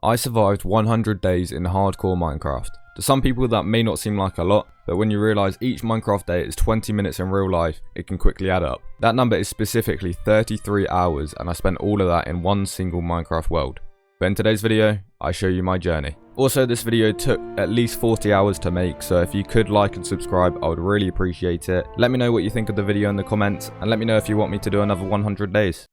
I survived 100 days in hardcore Minecraft. To some people that may not seem like a lot, but when you realise each Minecraft day is 20 minutes in real life, it can quickly add up. That number is specifically 33 hours, and I spent all of that in one single Minecraft world. But in today's video, I show you my journey. Also, this video took at least 40 hours to make, so if you could like and subscribe, I would really appreciate it. Let me know what you think of the video in the comments, and let me know if you want me to do another 100 days.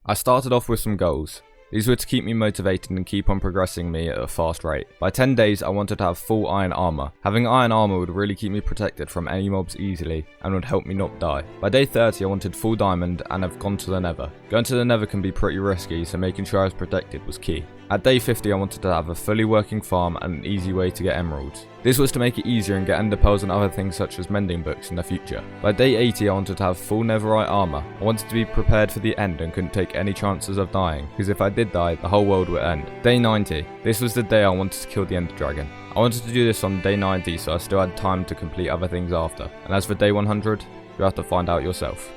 I started off with some goals. These were to keep me motivated and keep on progressing me at a fast rate. By 10 days, I wanted to have full iron armor. Having iron armor would really keep me protected from any mobs easily and would help me not die. By day 30, I wanted full diamond and have gone to the nether. Going to the nether can be pretty risky, so making sure I was protected was key. At day 50, I wanted to have a fully working farm and an easy way to get emeralds. This was to make it easier and get ender pearls and other things such as mending books in the future. By day 80, I wanted to have full netherite armor. I wanted to be prepared for the end and couldn't take any chances of dying, because if I did die, the whole world would end. Day 90, this was the day I wanted to kill the ender dragon. I wanted to do this on day 90, so I still had time to complete other things after. And as for day 100, you have to find out yourself.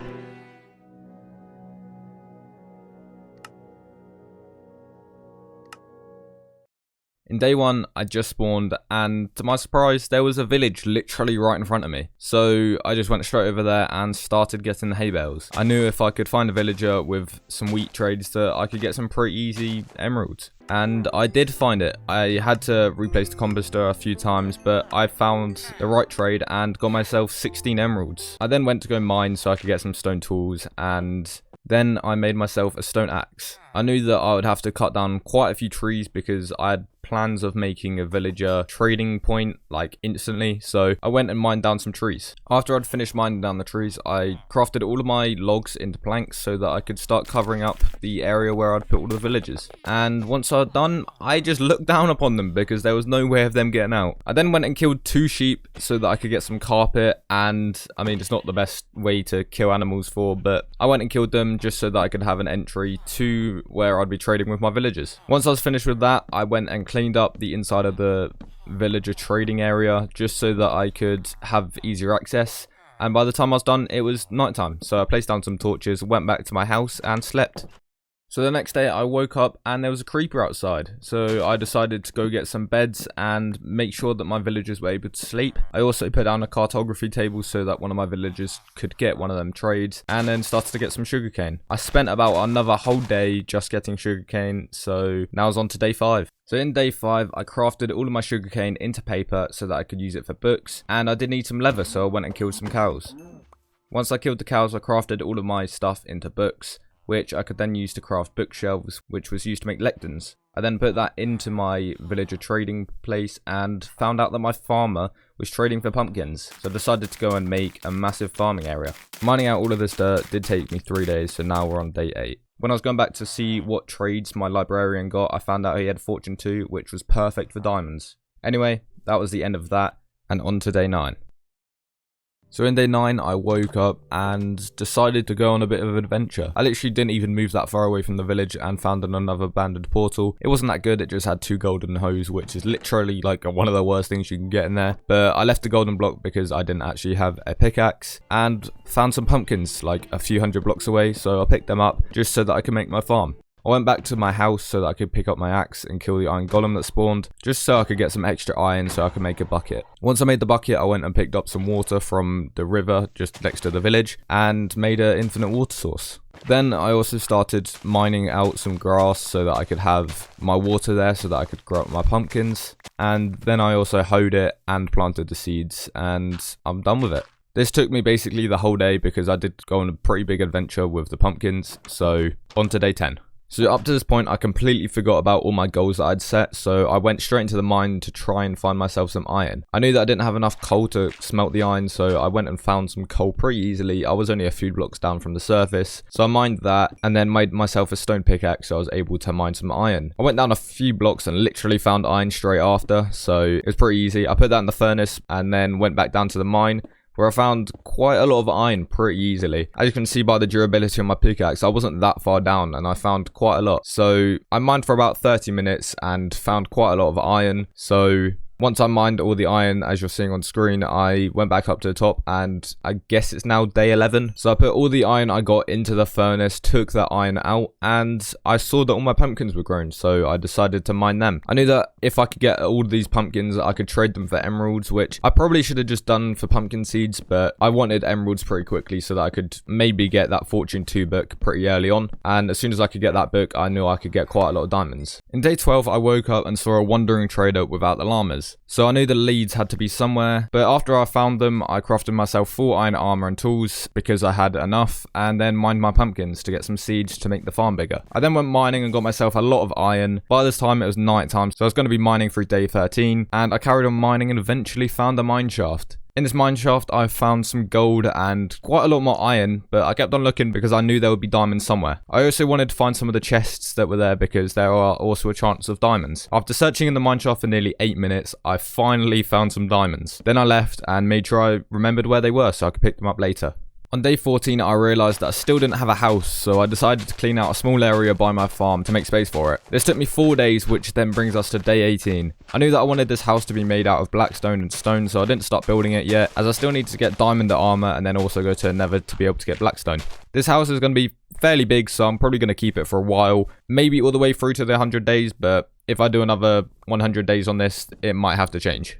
In day 1, I just spawned, and to my surprise, there was a village literally right in front of me. So I just went straight over there and started getting the hay bales. I knew if I could find a villager with some wheat trades that I could get some pretty easy emeralds. And I did find it. I had to replace the composter a few times, but I found the right trade and got myself 16 emeralds. I then went to go mine so I could get some stone tools, and then I made myself a stone axe. I knew that I would have to cut down quite a few trees because I had plans of making a villager trading point like instantly, so I went and mined down some trees. After I'd finished mining down the trees, I crafted all of my logs into planks so that I could start covering up the area where I'd put all the villagers. And once I'd done, I just looked down upon them because there was no way of them getting out. I then went and killed 2 sheep so that I could get some carpet, and I mean, it's not the best way to kill animals for, but I went and killed them just so that I could have an entry to where I'd be trading with my villagers. Once I was finished with that, I went and cleaned up the inside of the villager trading area just so that I could have easier access. And by the time I was done, it was nighttime, so I placed down some torches, went back to my house and slept. So the next day I woke up and there was a creeper outside, so I decided to go get some beds and make sure that my villagers were able to sleep. I also put down a cartography table so that one of my villagers could get one of them trades, and then started to get some sugarcane. I spent about another whole day just getting sugarcane, so now it's on to day 5. So in day 5, I crafted all of my sugarcane into paper so that I could use it for books, and I did need some leather, so I went and killed some cows. Once I killed the cows, I crafted all of my stuff into books, which I could then use to craft bookshelves, which was used to make lecterns. I then put that into my villager trading place and found out that my farmer was trading for pumpkins, so I decided to go and make a massive farming area. Mining out all of this dirt did take me 3 days, so now we're on day 8. When I was going back to see what trades my librarian got, I found out he had Fortune 2, which was perfect for diamonds. Anyway, that was the end of that, and on to day 9. So in day 9, I woke up and decided to go on a bit of an adventure. I literally didn't even move that far away from the village and found another abandoned portal. It wasn't that good, it just had 2 golden hoes, which is literally like one of the worst things you can get in there. But I left the golden block because I didn't actually have a pickaxe, and found some pumpkins like a few hundred blocks away, so I picked them up just so that I could make my farm. I went back to my house so that I could pick up my axe and kill the iron golem that spawned, just so I could get some extra iron so I could make a bucket. Once I made the bucket, I went and picked up some water from the river just next to the village and made an infinite water source. Then I also started mining out some grass so that I could have my water there so that I could grow up my pumpkins. And then I also hoed it and planted the seeds, and I'm done with it. This took me basically the whole day because I did go on a pretty big adventure with the pumpkins, so on to day 10. So up to this point, I completely forgot about all my goals that I'd set, so I went straight into the mine to try and find myself some iron. I knew that I didn't have enough coal to smelt the iron, so I went and found some coal pretty easily. I was only a few blocks down from the surface, so I mined that and then made myself a stone pickaxe so I was able to mine some iron. I went down a few blocks and literally found iron straight after, so it was pretty easy. I put that in the furnace and then went back down to the mine, where I found quite a lot of iron pretty easily. As you can see by the durability of my pickaxe, I wasn't that far down and I found quite a lot. So I mined for about 30 minutes and found quite a lot of iron. So Once I mined all the iron, as you're seeing on screen, I went back up to the top, and I guess it's now day 11. So I put all the iron I got into the furnace, took that iron out, and I saw that all my pumpkins were grown, so I decided to mine them. I knew that if I could get all of these pumpkins, I could trade them for emeralds, which I probably should have just done for pumpkin seeds, but I wanted emeralds pretty quickly so that I could maybe get that Fortune 2 book pretty early on, and as soon as I could get that book, I knew I could get quite a lot of diamonds. In day 12, I woke up and saw a wandering trader without the llamas. So I knew the leads had to be somewhere, but after I found them, I crafted myself full iron armor and tools because I had enough, and then mined my pumpkins to get some seeds to make the farm bigger. I then went mining and got myself a lot of iron. By this time it was night time, so I was going to be mining through day 13, and I carried on mining and eventually found a mine shaft. In this mine shaft, I found some gold and quite a lot more iron, but I kept on looking because I knew there would be diamonds somewhere. I also wanted to find some of the chests that were there because there are also a chance of diamonds. After searching in the mine shaft for nearly 8 minutes, I finally found some diamonds. Then I left and made sure I remembered where they were so I could pick them up later. On day 14, I realised that I still didn't have a house, so I decided to clean out a small area by my farm to make space for it. This took me 4 days, which then brings us to day 18. I knew that I wanted this house to be made out of blackstone and stone, so I didn't start building it yet, as I still need to get diamond armor and then also go to Nether to be able to get blackstone. This house is going to be fairly big, so I'm probably going to keep it for a while, maybe all the way through to the 100 days, but if I do another 100 days on this, it might have to change.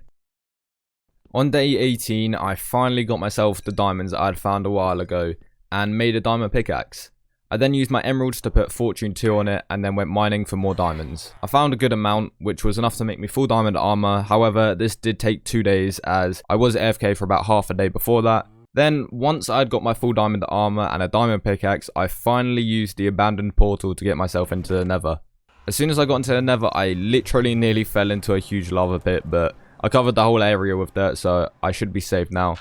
On day 18, I finally got myself the diamonds I had found a while ago and made a diamond pickaxe. I then used my emeralds to put Fortune 2 on it and then went mining for more diamonds. I found a good amount, which was enough to make me full diamond armor. However, this did take 2 days as I was AFK for about half a day before that. Then, once I'd got my full diamond armor and a diamond pickaxe, I finally used the abandoned portal to get myself into the Nether. As soon as I got into the Nether, I literally nearly fell into a huge lava pit, but I covered the whole area with dirt, so I should be safe now.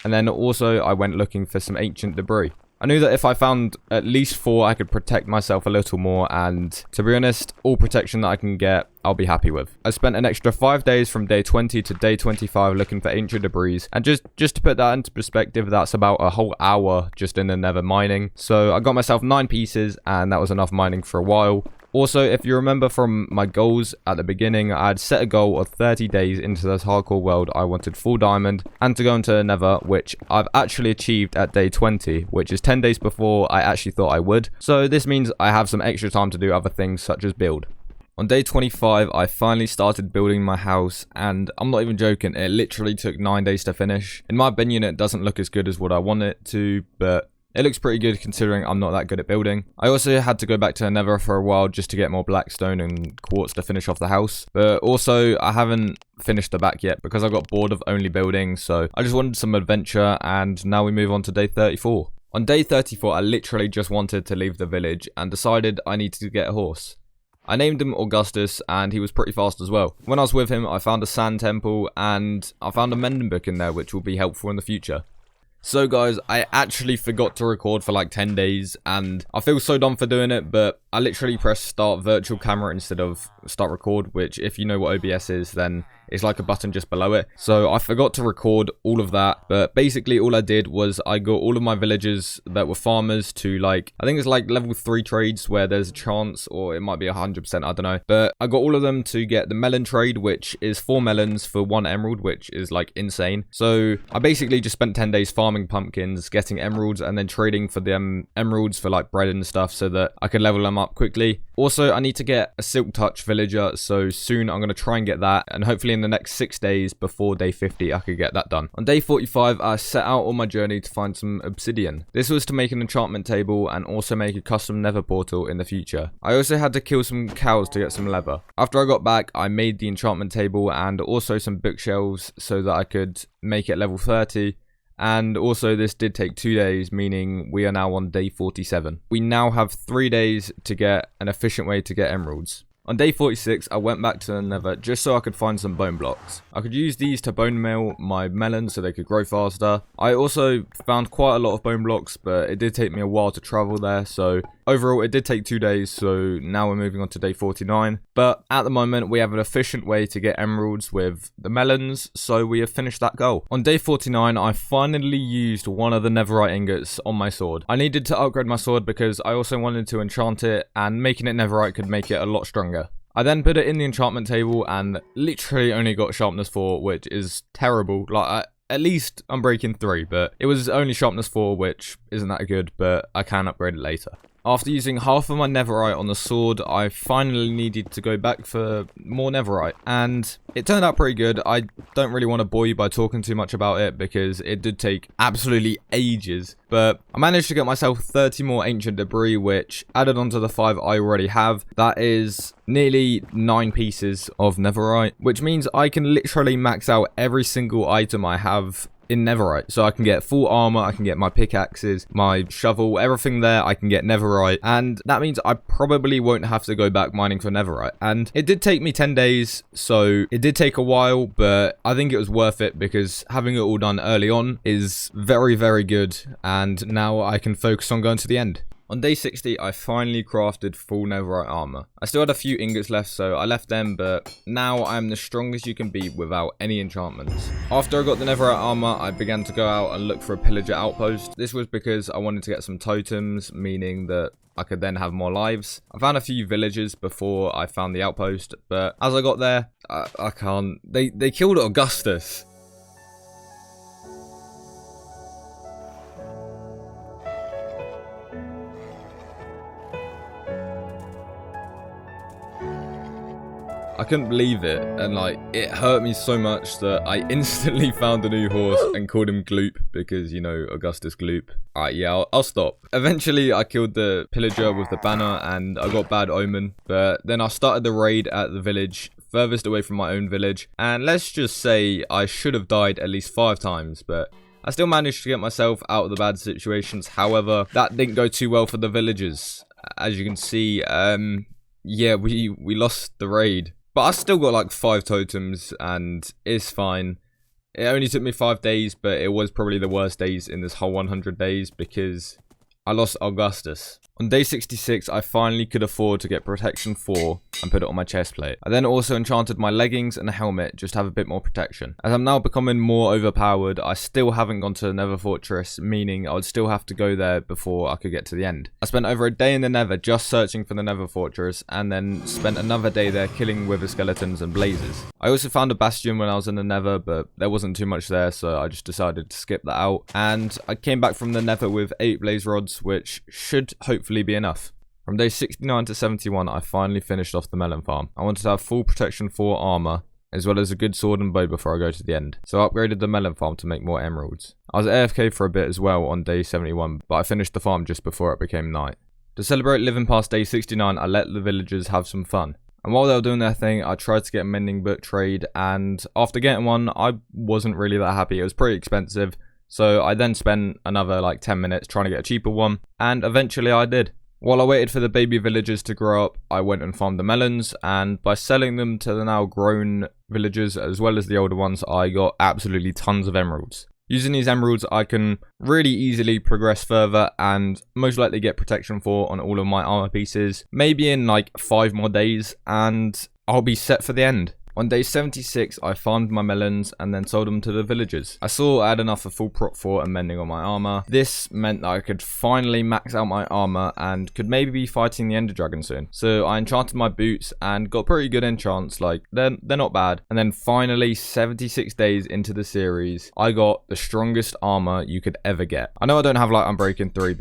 And then also, I went looking for some ancient debris. I knew that if I found at least 4, I could protect myself a little more, and to be honest, all protection that I can get, I'll be happy with. I spent an extra 5 days from day 20 to day 25 looking for ancient debris, and just to put that into perspective, that's about a whole hour just in the Nether mining. So I got myself 9 pieces, and that was enough mining for a while. Also, if you remember from my goals at the beginning, I had set a goal of 30 days into this hardcore world. I wanted full diamond and to go into the Nether, which I've actually achieved at day 20, which is 10 days before I actually thought I would. So this means I have some extra time to do other things such as build. On day 25, I finally started building my house, and I'm not even joking, it literally took 9 days to finish. In my opinion, it doesn't look as good as what I want it to, but it looks pretty good considering I'm not that good at building. I also had to go back to the Nether for a while just to get more blackstone and quartz to finish off the house. But also, I haven't finished the back yet because I got bored of only building, so I just wanted some adventure, and now we move on to day 34. On day 34, I literally just wanted to leave the village and decided I needed to get a horse. I named him Augustus, and he was pretty fast as well. When I was with him, I found a sand temple, and I found a mending book in there, which will be helpful in the future. So guys, I actually forgot to record for like 10 days, and I feel so dumb for doing it, but I literally pressed start virtual camera instead of start record, which if you know what OBS is, then it's like a button just below it. So I forgot to record all of that, but basically all I did was I got all of my villagers that were farmers to like, I think it's like level 3 trades where there's a chance, or it might be 100%, I don't know. But I got all of them to get the melon trade, which is 4 melons for 1 emerald, which is like insane. So I basically just spent 10 days farming pumpkins, getting emeralds, and then trading for them emeralds for like bread and stuff so that I could level them up quickly. Also, I need to get a silk touch villager, so soon I'm going to try and get that, and hopefully in the next 6 days before day 50 I could get that done. On day 45, I set out on my journey to find some obsidian. This was to make an enchantment table and also make a custom nether portal in the future. I also had to kill some cows to get some leather. After I got back, I made the enchantment table and also some bookshelves so that I could make it level 30. And also this did take 2 days, meaning we are now on day 47. We now have 3 days to get an efficient way to get emeralds. On day 46, I went back to the Nether just so I could find some bone blocks. I could use these to bone meal my melons so they could grow faster. I also found quite a lot of bone blocks, but it did take me a while to travel there, so overall it did take 2 days, so now we're moving on to day 49. But at the moment, we have an efficient way to get emeralds with the melons, so we have finished that goal. On day 49, I finally used one of the netherite ingots on my sword. I needed to upgrade my sword because I also wanted to enchant it, and making it netherite could make it a lot stronger. I then put it in the enchantment table and literally only got sharpness 4, which is terrible. Like, at least Unbreaking 3, but it was only sharpness 4, which isn't that good, but I can upgrade it later. After using half of my netherite on the sword, I finally needed to go back for more netherite, and it turned out pretty good. I don't really want to bore you by talking too much about it because it did take absolutely ages, but I managed to get myself 30 more ancient debris, which added onto the 5 I already have. That is nearly 9 pieces of netherite, which means I can literally max out every single item I have in netherite. So I can get full armor, I can get my pickaxes, my shovel, everything there, I can get netherite, and that means I probably won't have to go back mining for netherite. And it did take me 10 days, so it did take a while, but I think it was worth it because having it all done early on is very, very good, and now I can focus on going to the end. On day 60, I finally crafted full netherite armor. I still had a few ingots left, so I left them, but now I'm the strongest you can be without any enchantments. After I got the netherite armor, I began to go out and look for a pillager outpost. This was because I wanted to get some totems, meaning that I could then have more lives. I found a few villagers before I found the outpost, but as I got there, I can't. They killed Augustus. I couldn't believe it, and like, it hurt me so much that I instantly found a new horse and called him Gloop because, you know, Augustus Gloop. Alright, yeah, I'll stop. Eventually, I killed the pillager with the banner and I got bad omen, but then I started the raid at the village furthest away from my own village, and let's just say I should have died at least 5 times, but I still managed to get myself out of the bad situations. However, that didn't go too well for the villagers. As you can see, yeah, we lost the raid. But I still got like 5 totems and it's fine. It only took me 5 days, but it was probably the worst days in this whole 100 days because I lost Augustus. On day 66, I finally could afford to get protection 4 and put it on my chest plate. I then also enchanted my leggings and a helmet just to have a bit more protection. As I'm now becoming more overpowered, I still haven't gone to the Nether Fortress, meaning I would still have to go there before I could get to the end. I spent over a day in the Nether just searching for the Nether Fortress, and then spent another day there killing wither skeletons and blazes. I also found a bastion when I was in the Nether, but there wasn't too much there, so I just decided to skip that out. And I came back from the Nether with 8 blaze rods, which should hopefully be enough. From day 69 to 71, I finally finished off the melon farm. I wanted to have full protection 4 armor, as well as a good sword and bow before I go to the end. So I upgraded the melon farm to make more emeralds. I was AFK for a bit as well on day 71, but I finished the farm just before it became night. To celebrate living past day 69, I let the villagers have some fun. And while they were doing their thing, I tried to get a mending book trade, and after getting one, I wasn't really that happy. It was pretty expensive, so I then spent another like 10 minutes trying to get a cheaper one, and eventually I did. While I waited for the baby villagers to grow up, I went and farmed the melons, and by selling them to the now grown villagers as well as the older ones, I got absolutely tons of emeralds. Using these emeralds, I can really easily progress further and most likely get protection 4 on all of my armor pieces, maybe in like 5 more days, and I'll be set for the end. On day 76, I farmed my melons and then sold them to the villagers. I saw I had enough for full prot 4 and mending on my armor. This meant that I could finally max out my armor and could maybe be fighting the Ender Dragon soon. So I enchanted my boots and got pretty good enchants, like they're not bad. And then finally, 76 days into the series, I got the strongest armor you could ever get. I know I don't have like Unbreaking 3,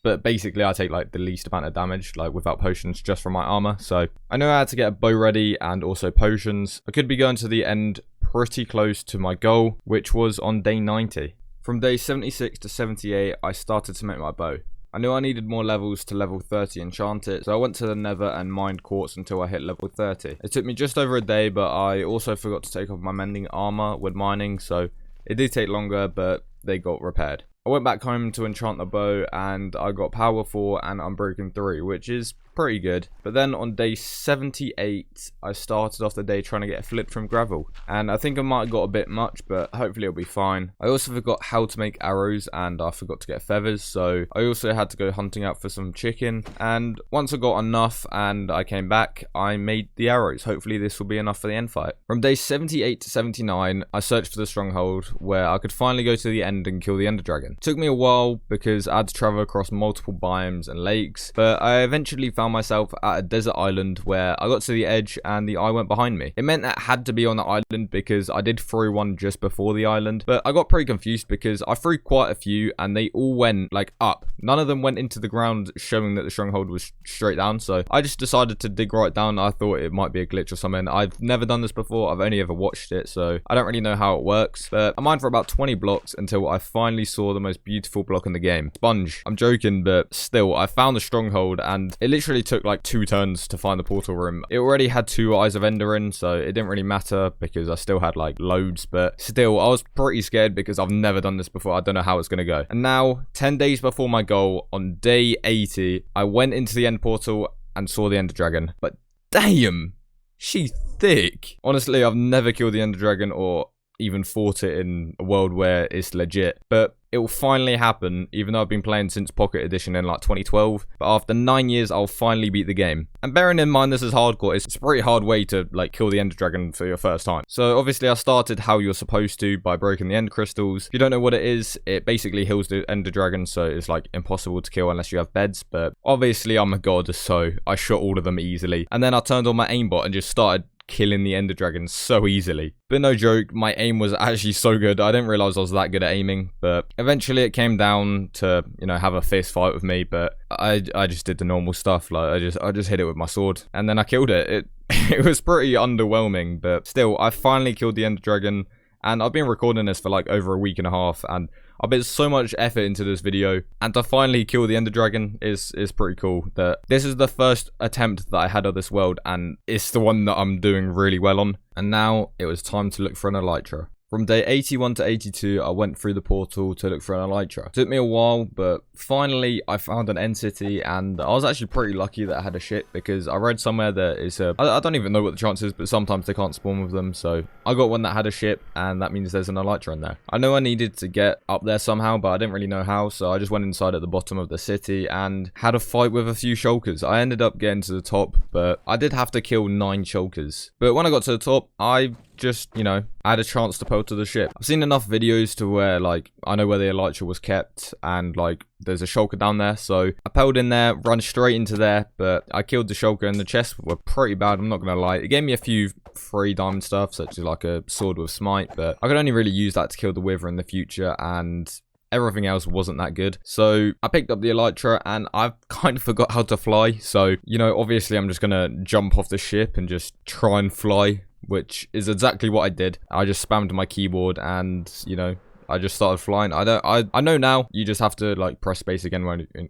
but basically I take like the least amount of damage, like without potions, just from my armor. So I know I had to get a bow ready and also potions. I could be going to the end pretty close to my goal, which was on day 90. From day 76 to 78, I started to make my bow. I knew I needed more levels to level 30 enchant it, so I went to the Nether and mined quartz until I hit level 30. It took me just over a day, but I also forgot to take off my mending armor with mining, so it did take longer, but they got repaired. I went back home to enchant the bow, and I got power 4 and Unbreaking 3, which is pretty good. But then on day 78, I started off the day trying to get a flip from gravel, and I think I might have got a bit much, but hopefully it'll be fine. I also forgot how to make arrows, and I forgot to get feathers, so I also had to go hunting out for some chicken, and once I got enough and I came back, I made the arrows. Hopefully this will be enough for the end fight. From day 78 to 79, I searched for the stronghold where I could finally go to the end and kill the Ender Dragon. It took me a while because I had to travel across multiple biomes and lakes, but I eventually found found myself at a desert island where I got to the edge and the eye went behind me. It meant that I had to be on the island because I did throw one just before the island, but I got pretty confused because I threw quite a few and they all went like up. None of them went into the ground, showing that the stronghold was straight down, so I just decided to dig right down. I thought it might be a glitch or something. I've never done this before, I've only ever watched it, so I don't really know how it works, but I mined for about 20 blocks until I finally saw the most beautiful block in the game. Sponge. I'm joking, but still, I found the stronghold and it literally took like 2 turns to find the portal room. It already had 2 eyes of ender in, so it didn't really matter because I still had like loads, but still, I was pretty scared because I've never done this before. I don't know how it's gonna go. And now, 10 days before my goal, on day 80, I went into the end portal and saw the ender dragon, but damn, she's thick. Honestly, I've never killed the ender dragon or even fought it in a world where it's legit, but it will finally happen, even though I've been playing since Pocket Edition in like 2012, but after 9 years I'll finally beat the game. And bearing in mind this is hardcore, it's a pretty hard way to like kill the ender dragon for your first time. So obviously I started how you're supposed to, by breaking the end crystals. If you don't know what it is, it basically heals the ender dragon, so it's like impossible to kill unless you have beds, but obviously I'm a god, so I shot all of them easily. And then I turned on my aimbot and just started killing the ender dragon so easily. But no joke, my aim was actually so good. I didn't realize I was that good at aiming, but eventually it came down to, you know, have a fist fight with me, but I just did the normal stuff. Like I just hit it with my sword and then I killed it. It was pretty underwhelming, but still, I finally killed the ender dragon, and I've been recording this for like over a week and a half, and I put so much effort into this video, and to finally kill the ender dragon is pretty cool. That this is the first attempt that I had of this world, and it's the one that I'm doing really well on. And now it was time to look for an elytra. From day 81 to 82, I went through the portal to look for an elytra. It took me a while, but finally I found an end city, and I was actually pretty lucky that I had a ship, because I read somewhere that it's a... I don't even know what the chance is, but sometimes they can't spawn with them, so I got one that had a ship, and that means there's an elytra in there. I know I needed to get up there somehow, but I didn't really know how, so I just went inside at the bottom of the city and had a fight with a few shulkers. I ended up getting to the top, but I did have to kill 9 shulkers. But when I got to the top, I just, you know, I had a chance to pull to the ship. I've seen enough videos to where, like, I know where the elytra was kept, and, like, there's a shulker down there, so I peeled in there, run straight into there, but I killed the shulker, and the chests were pretty bad, I'm not gonna lie. It gave me a few free diamond stuff, such as, like, a sword with smite, but I could only really use that to kill the wither in the future, and everything else wasn't that good. So I picked up the elytra, and I kind of forgot how to fly, so, you know, obviously I'm just gonna jump off the ship and just try and fly, which is exactly what I did. I just spammed my keyboard and, you know, I just started flying. I know now you just have to like press space again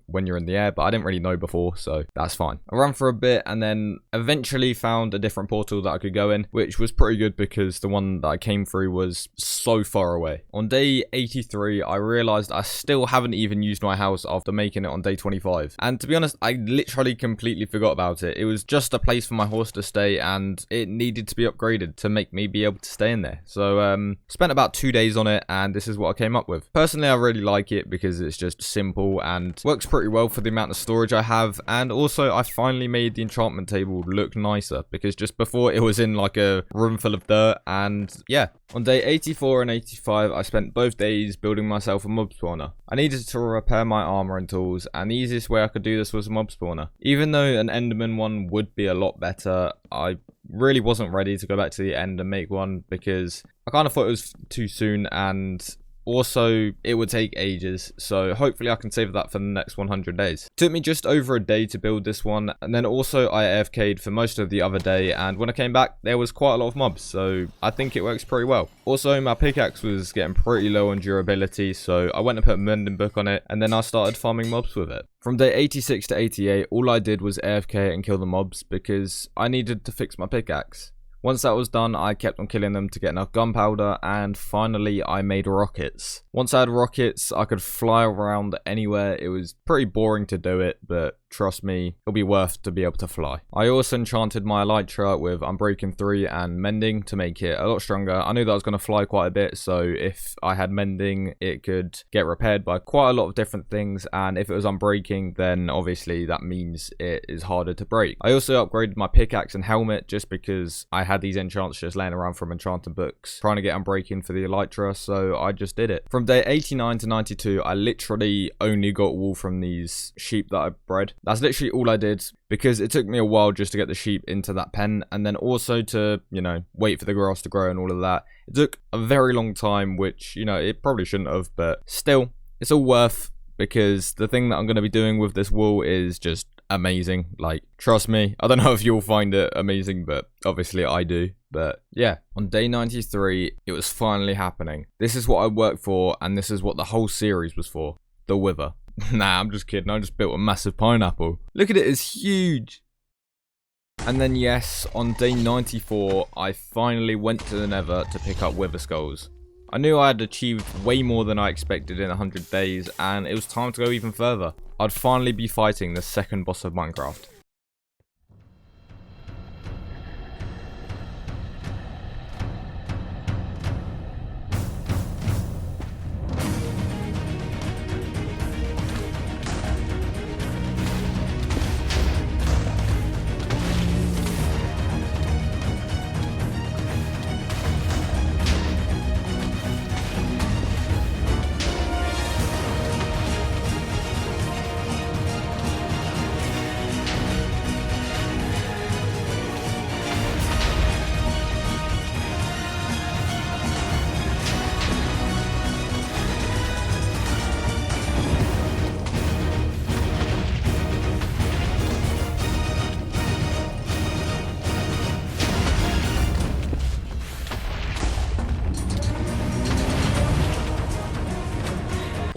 when you're in the air, but I didn't really know before, so that's fine. I ran for a bit and then eventually found a different portal that I could go in, which was pretty good because the one that I came through was so far away. On day 83, I realized I still haven't even used my house after making it on day 25. And to be honest, I literally completely forgot about it. It was just a place for my horse to stay, and it needed to be upgraded to make me be able to stay in there. So spent about 2 days on it, and this is what I came up with. Personally, I really like it because it's just simple and works pretty well for the amount of storage I have, and also I finally made the enchantment table look nicer because just before it was in like a room full of dirt. And yeah, on day 84 and 85, I spent both days building myself a mob spawner. I needed to repair my armor and tools, and the easiest way I could do this was a mob spawner. Even though an enderman one would be a lot better, I really wasn't ready to go back to the end and make one because I kind of thought it was too soon, and also it would take ages, so hopefully I can save that for the next 100 days. It took me just over a day to build this one, and then also I AFK'd for most of the other day, and when I came back there was quite a lot of mobs, so I think it works pretty well. Also, my pickaxe was getting pretty low on durability, so I went and put a mending book on it, and then I started farming mobs with it. From day 86 to 88, all I did was AFK and kill the mobs because I needed to fix my pickaxe. Once that was done, I kept on killing them to get enough gunpowder, and finally I made rockets. Once I had rockets, I could fly around anywhere. It was pretty boring to do it, but trust me, it'll be worth to be able to fly. I also enchanted my elytra with Unbreaking 3 and Mending to make it a lot stronger. I knew that I was going to fly quite a bit, so if I had Mending, it could get repaired by quite a lot of different things, and if it was Unbreaking, then obviously that means it is harder to break. I also upgraded my pickaxe and helmet just because I had these enchants just laying around from enchanting books trying to get Unbreaking for the elytra, so I just did it. From day 89 to 92, I literally only got wool from these sheep that I bred. That's literally all I did, because it took me a while just to get the sheep into that pen, and then also to, you know, wait for the grass to grow and all of that. It took a very long time, which, you know, it probably shouldn't have, but still, it's all worth, because the thing that I'm going to be doing with this wool is just amazing. Like, trust me, I don't know if you'll find it amazing, but obviously I do. But yeah, on day 93, it was finally happening. This is what I worked for, and this is what the whole series was for. The wither. Nah, I'm just kidding. I just built a massive pineapple. Look at it, it's huge. And then yes, on day 94, I finally went to the nether to pick up wither skulls. I knew I had achieved way more than I expected in 100 days, and it was time to go even further. I'd finally be fighting the second boss of Minecraft.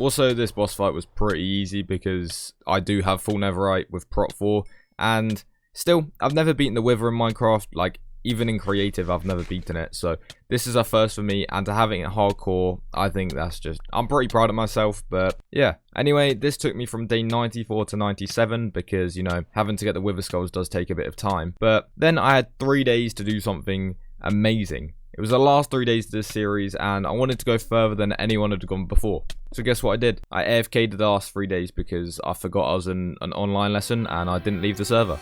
Also, this boss fight was pretty easy because I do have full netherite with prot 4, and still, I've never beaten the wither in Minecraft. Like, even in creative, I've never beaten it, so this is a first for me, and to having it hardcore, I think that's just, I'm pretty proud of myself. But yeah, anyway, this took me from day 94 to 97 because, you know, having to get the wither skulls does take a bit of time. But then I had 3 days to do something amazing. It was the last 3 days of this series, and I wanted to go further than anyone had gone before. So guess what I did? I AFK'd the last 3 days because I forgot I was in an online lesson and I didn't leave the server.